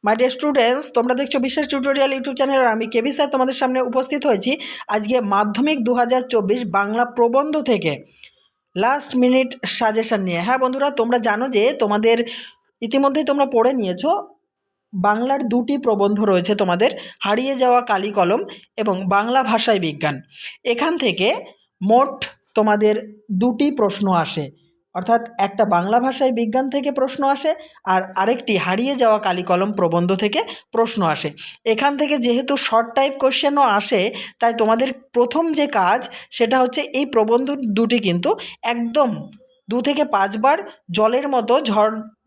My dear students, তোমরা দেখছো বিশ্বাস টিউটোরিয়াল ইউটিউব চ্যানেল। আমি কেবি স্যার তোমাদের সামনে উপস্থিত হয়েছি আজকে মাধ্যমিক 2024 বাংলা প্রবন্ধ থেকে লাস্ট মিনিট সাজেশন নিয়ে। হ্যাঁ বন্ধুরা, তোমরা জানো যে তোমাদের ইতিমধ্যেই তোমরা পড়ে নিয়েছো বাংলার দুটি প্রবন্ধ রয়েছে তোমাদের, হারিয়ে যাওয়া কালি কলম এবং বাংলা ভাষায় বিজ্ঞান। এখান থেকে মোট তোমাদের দুটি প্রশ্ন আসে, অর্থাৎ একটা বাংলা ভাষায় বিজ্ঞান থেকে প্রশ্ন আসে আর আরেকটি হারিয়ে যাওয়া কালি কলম প্রবন্ধ থেকে প্রশ্ন আসে। এখান থেকে যেহেতু শর্ট টাইপ কোশ্চেনও আসে, তাই তোমাদের প্রথম যে কাজ সেটা হচ্ছে এই প্রবন্ধ দুটি কিন্তু একদম 2 থেকে 5 বার জলের মতো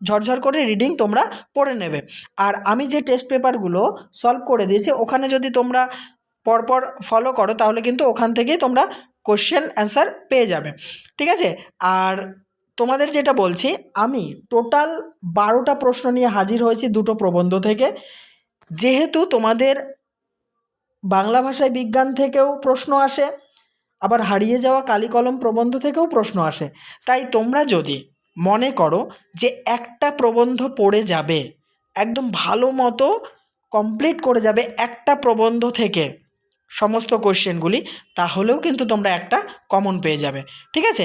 ঝরঝর করে রিডিং তোমরা পড়ে নেবে। আর আমি যে টেস্ট পেপারগুলো সলভ করে দিয়েছি ওখানে যদি তোমরা পরপর ফলো করো তাহলে কিন্তু ওখান থেকেই তোমরা কোশ্চেন অ্যান্সার পেয়ে যাবে, ঠিক আছে? আর তোমাদের যেটা বলছি, আমি টোটাল 12টা প্রশ্ন নিয়ে হাজির হয়েছি দুটো প্রবন্ধ থেকে। যেহেতু তোমাদের বাংলা ভাষায় বিজ্ঞান থেকেও প্রশ্ন আসে, আবার হারিয়ে যাওয়া কালি কলম প্রবন্ধ থেকেও প্রশ্ন আসে, তাই তোমরা যদি মনে করো যে একটা প্রবন্ধ পড়ে যাবে, একদম ভালো মতো কমপ্লিট করে যাবে একটা প্রবন্ধ থেকে সমস্ত কোশ্চেনগুলি, তাহলেও কিন্তু তোমরা একটা কমন পেয়ে যাবে, ঠিক আছে?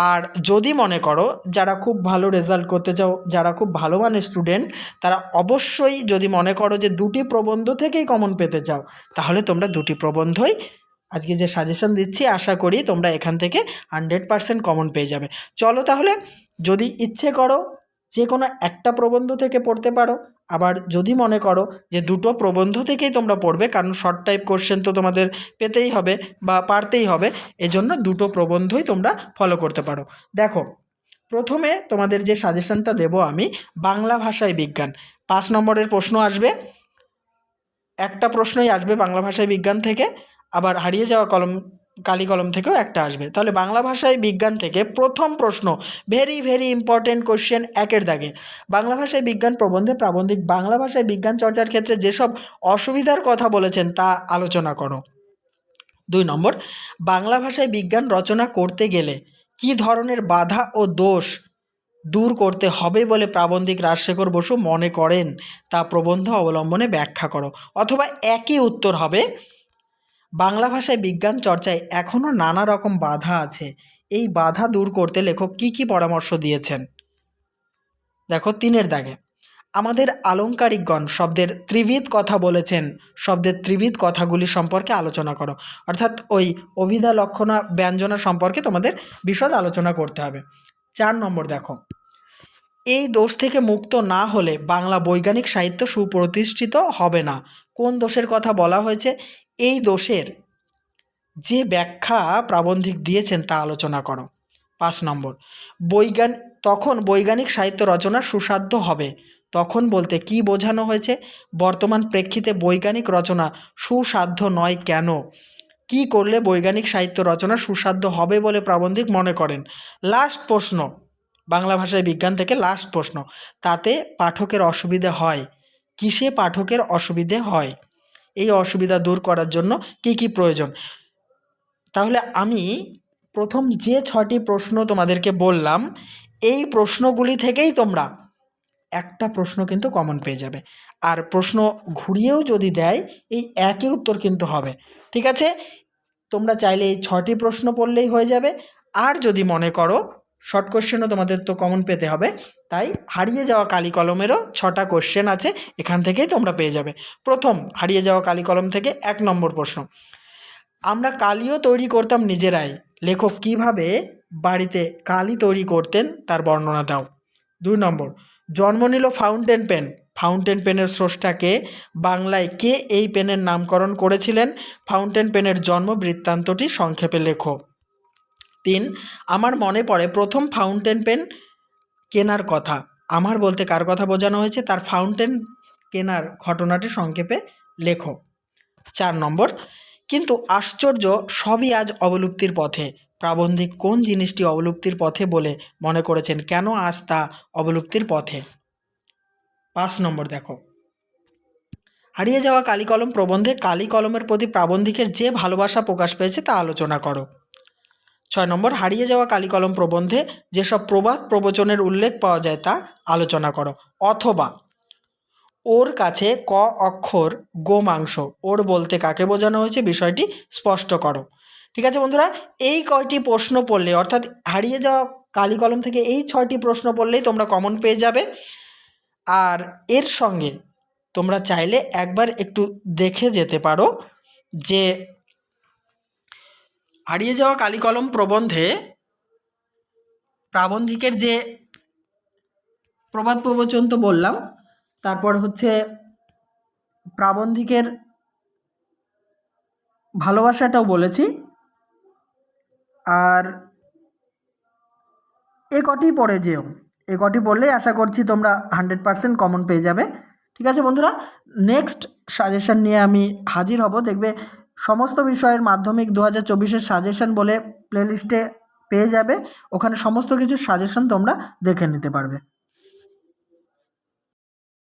আর যদি মনে করো যারা খুব ভালো রেজাল্ট করতে চাও, যারা খুব ভালো মানের স্টুডেন্ট, তারা অবশ্যই যদি মনে করো যে দুটি প্রবন্ধ থেকেই কমন পেতে চাও, তাহলে তোমরা দুটি প্রবন্ধই আজকে যে সাজেশন দিচ্ছি আশা করি তোমরা এখান থেকে 100% কমন পেয়ে যাবে। চলো তাহলে, যদি ইচ্ছে করো যে কোনো একটা প্রবন্ধ থেকে পড়তে পারো, আবার যদি মনে করো যে দুটো প্রবন্ধ থেকেই তোমরা পড়বে, কারণ শর্ট টাইপ কোশ্চেন তো তোমাদের পেতেই হবে বা পারতেই হবে, এজন্য দুটো প্রবন্ধই তোমরা ফলো করতে পারো। দেখো, প্রথমে তোমাদের যে সাজেশনটা দেব আমি, বাংলা ভাষায় বিজ্ঞান 5 নম্বরের প্রশ্ন আসবে, একটা প্রশ্নই আসবে বাংলা ভাষায় বিজ্ঞান থেকে, আবার হারিয়ে যাওয়া কালি কলম থেকেও একটা আসবে। তাহলে বাংলা ভাষায় বিজ্ঞান থেকে প্রথম প্রশ্ন, ভেরি ভেরি ইম্পর্টেন্ট কোশ্চেন, একের দাগে। বাংলা ভাষায় বিজ্ঞান প্রবন্ধে প্রাবন্ধিক বাংলা ভাষায় বিজ্ঞান চর্চার ক্ষেত্রে যেসব অসুবিধার কথা বলেছেন তা আলোচনা করো। 2 নম্বর, বাংলা ভাষায় বিজ্ঞান রচনা করতে গেলে কী ধরনের বাধা ও দোষ দূর করতে হবে বলে প্রাবন্ধিক রাজশেখর বসু মনে করেন, তা প্রবন্ধ অবলম্বনে ব্যাখ্যা করো। অথবা একই উত্তর হবে, বাংলা ভাষায় বিজ্ঞান চর্চায় এখনও নানা রকম বাধা আছে, এই বাধা দূর করতে লেখক কী কী পরামর্শ দিয়েছেন। দেখো 3-এর দাগে, আমাদের আলংকারিকগণ শব্দের ত্রিবিধ কথা বলেছেন, শব্দের ত্রিবিধ কথাগুলি সম্পর্কে আলোচনা করো। অর্থাৎ ওই অভিধা লক্ষণা ব্যঞ্জনা সম্পর্কে তোমাদের বিশদ আলোচনা করতে হবে। 4 নম্বর দেখো, এই দোষ থেকে মুক্ত না হলে বাংলা বৈজ্ঞানিক সাহিত্য সুপ্রতিষ্ঠিত হবে না। কোন দোষের কথা বলা হয়েছে? এই দোষের যে ব্যাখ্যা প্রাবন্ধিক দিয়েছেন তা আলোচনা করো। 5 নম্বর, তখন বৈজ্ঞানিক সাহিত্য রচনা সুসাধ্য হবে। তখন বলতে কি বোঝানো হয়েছে? বর্তমান প্রেক্ষিতে বৈজ্ঞানিক রচনা সুসাধ্য নয় কেন? কি করলে বৈজ্ঞানিক সাহিত্য রচনা সুসাধ্য হবে বলে প্রাবন্ধিক মনে করেন? লাস্ট প্রশ্ন, বাংলা ভাষায় বিজ্ঞান থেকে লাস্ট প্রশ্ন, তাতে পাঠকের অসুবিধে হয়। কিসে পাঠকের অসুবিধে হয়? এই অসুবিধা দূর করার জন্য কি কি প্রয়োজন? তাহলে আমি প্রথম যে 6টি প্রশ্ন তোমাদেরকে বললাম, এই প্রশ্নগুলি থেকেই তোমরা একটা প্রশ্ন কিন্তু কমন পেয়ে যাবে। আর প্রশ্ন ঘুরিয়েও যদি দেয়, এই একই উত্তর কিন্তু হবে, ঠিক আছে? তোমরা চাইলে এই 6টি প্রশ্ন পড়লেই হয়ে যাবে। আর যদি মনে করো শর্ট কোশ্চেনও তোমাদের তো কমন পেতে হবে, তাই হারিয়ে যাওয়া কালি কলমেরও 6টা কোশ্চেন আছে, এখান থেকেই তোমরা পেয়ে যাবে। প্রথম, হারিয়ে যাওয়া কালি কলম থেকে 1 নম্বর প্রশ্ন, আমরা কালিও তৈরি করতাম নিজেরাই, লেখক কীভাবে বাড়িতে কালি তৈরি করতেন তার বর্ণনা দাও। 2 নম্বর, জন্ম নিল ফাউন্টেন পেন, ফাউন্টেন পেনের স্রষ্টাকে, বাংলায় কে এই পেনের নামকরণ করেছিলেন? ফাউন্টেন পেনের জন্ম বৃত্তান্তটি সংক্ষেপে লেখো। 3, আমার মনে পড়ে প্রথম ফাউন্টেন পেন কেনার কথা। আমার বলতে কার কথা বোঝানো হয়েছে? তার ফাউন্টেন কেনার ঘটনাটি সংক্ষেপে লেখো। 4 নম্বর, কিন্তু আশ্চর্য সবই আজ অবলুপ্তির পথে, প্রাবন্ধিক কোন জিনিসটি অবলুপ্তির পথে বলে মনে করেছেন? কেন আজ তা অবলুপ্তির পথে? 5 নম্বর দেখো, হারিয়ে যাওয়া কালি কলম প্রবন্ধে কালি কলমের প্রতি প্রাবন্ধিকের যে ভালোবাসা প্রকাশ পেয়েছে তা আলোচনা করো। 6 নম্বর, হারিয়ে যাওয়া কালি কলম প্রবন্ধে যেসব প্রবাদ প্রবচনের উল্লেখ পাওয়া যায় তা আলোচনা করো। অথবা ওর কাছে ক অক্ষর গোমাংস, ওর বলতে কাকে বোঝানো হয়েছে বিষয়টি স্পষ্ট করো। ঠিক আছে বন্ধুরা, এই কয়টি প্রশ্ন পড়লে অর্থাৎ হারিয়ে যাওয়া কালি কলম থেকে এই 6টি প্রশ্ন পড়লেই তোমরা কমন পেয়ে যাবে। আর এর সঙ্গে তোমরা চাইলে একবার একটু দেখে যেতে পারো যে হারিয়ে যাওয়া কালি কলম প্রবন্ধে প্রাবন্ধিকের যে প্রবাদ প্রবচন তো বললাম, তারপর হচ্ছে প্রাবন্ধিকের ভালোবাসাটাও বলেছি, আর এ কটি পড়ে যেও, এ কটি পড়লেই আশা করছি তোমরা 100% কমন পেয়ে যাবে। ঠিক আছে বন্ধুরা, নেক্সট সাজেশন নিয়ে আমি হাজির হব। দেখবে সমস্ত বিষয়ের মাধ্যমিক 2024-এর সাজেশন বলে প্লেলিস্টে পেয়ে যাবে, ওখানে সমস্ত কিছু সাজেশন তোমরা দেখে নিতে পারবে।